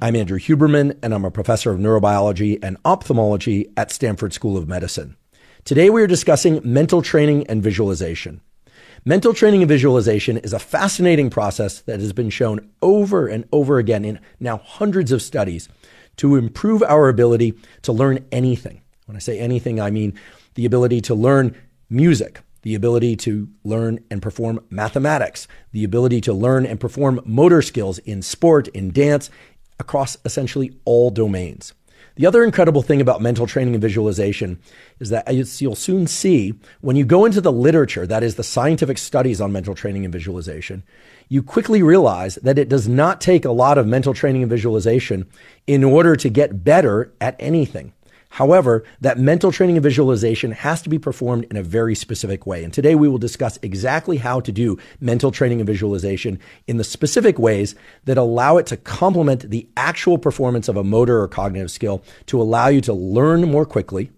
I'm Andrew Huberman, and I'm a professor of neurobiology and ophthalmology at Stanford School of Medicine. Today we are discussing mental training and visualization. Mental training and visualization is a fascinating process that has been shown over and over again in now hundreds of studies to improve our ability to learn anything. When I say anything, I mean the ability to learn music, the ability to learn and perform mathematics, the ability to learn and perform motor skills in sport, in dance, across essentially all domains. The other incredible thing about mental training and visualization is that, as you'll soon see, when you go into the literature, that is the scientific studies on mental training and visualization, you quickly realize that it does not take a lot of mental training and visualization in order to get better at anything. However, that mental training and visualization has to be performed in a very specific way. And today we will discuss exactly how to do mental training and visualization in the specific ways that allow it to complement the actual performance of a motor or cognitive skill to allow you to learn more quickly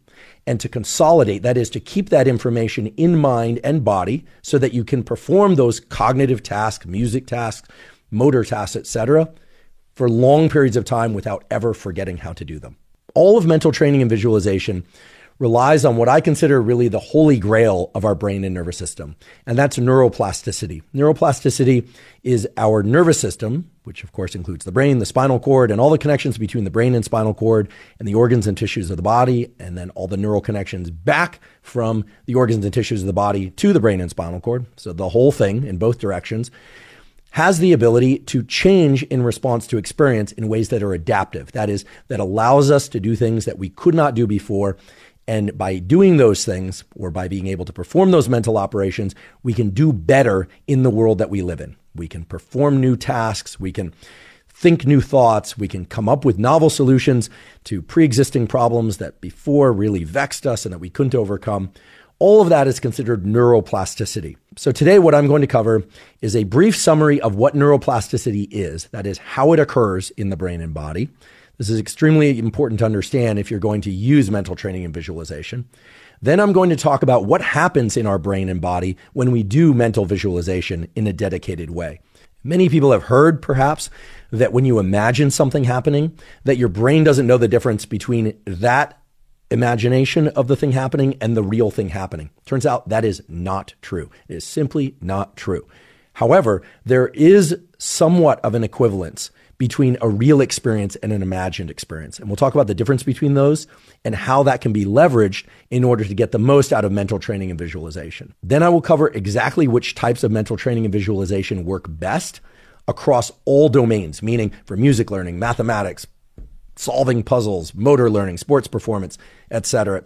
and to consolidate, that is, to keep that information in mind and body so that you can perform those cognitive tasks, music tasks, motor tasks, etc., for long periods of time without ever forgetting how to do them. All of mental training and visualization relies on what I consider really the holy grail of our brain and nervous system, and that's neuroplasticity. Neuroplasticity is our nervous system, which of course includes the brain, the spinal cord, and all the connections between the brain and spinal cord and the organs and tissues of the body, and then all the neural connections back from the organs and tissues of the body to the brain and spinal cord. So the whole thing in both directions has the ability to change in response to experience in ways that are adaptive. That is, that allows us to do things that we could not do before. And by doing those things, or by being able to perform those mental operations, we can do better in the world that we live in. We can perform new tasks. We can think new thoughts. We can come up with novel solutions to pre-existing problems that before really vexed us and that we couldn't overcome. All of that is considered neuroplasticity. So today what I'm going to cover is a brief summary of what neuroplasticity is, that is, how it occurs in the brain and body. This is extremely important to understand if you're going to use mental training and visualization. Then I'm going to talk about what happens in our brain and body when we do mental visualization in a dedicated way. Many people have heard, perhaps, that when you imagine something happening, that your brain doesn't know the difference between that imagination of the thing happening and the real thing happening. Turns out that is not true. It is simply not true. However, there is somewhat of an equivalence between a real experience and an imagined experience. And we'll talk about the difference between those and how that can be leveraged in order to get the most out of mental training and visualization. Then I will cover exactly which types of mental training and visualization work best across all domains, meaning for music learning, mathematics, solving puzzles, motor learning, sports performance, et cetera,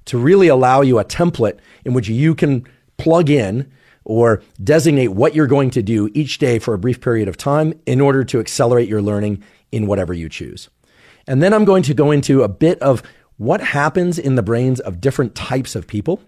to really allow you a template in which you can plug in or designate what you're going to do each day for a brief period of time in order to accelerate your learning in whatever you choose. And then I'm going to go into a bit of what happens in the brains of different types of people.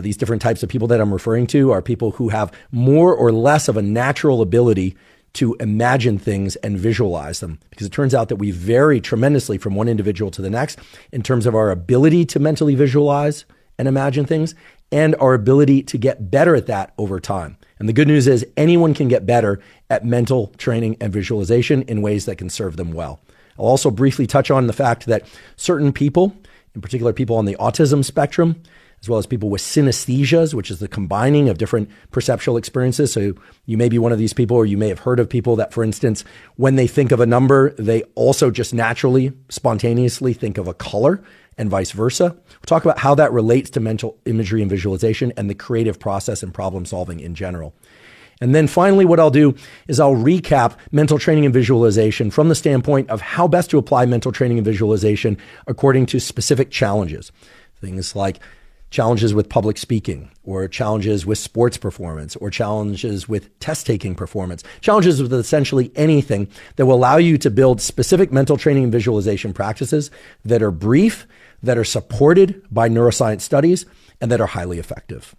These different types of people that I'm referring to are people who have more or less of a natural ability to imagine things and visualize them, because it turns out that we vary tremendously from one individual to the next in terms of our ability to mentally visualize and imagine things and our ability to get better at that over time. And the good news is anyone can get better at mental training and visualization in ways that can serve them well. I'll also briefly touch on the fact that certain people, in particular people on the autism spectrum, as well as people with synesthesias, which is the combining of different perceptual experiences. So you may be one of these people, or you may have heard of people that, for instance, when they think of a number, they also just naturally, spontaneously think of a color and vice versa. We'll talk about how that relates to mental imagery and visualization and the creative process and problem solving in general. And then finally, what I'll do is I'll recap mental training and visualization from the standpoint of how best to apply mental training and visualization according to specific challenges. Things like challenges with public speaking, or challenges with sports performance, or challenges with test-taking performance, challenges with essentially anything that will allow you to build specific mental training and visualization practices that are brief, that are supported by neuroscience studies, and that are highly effective.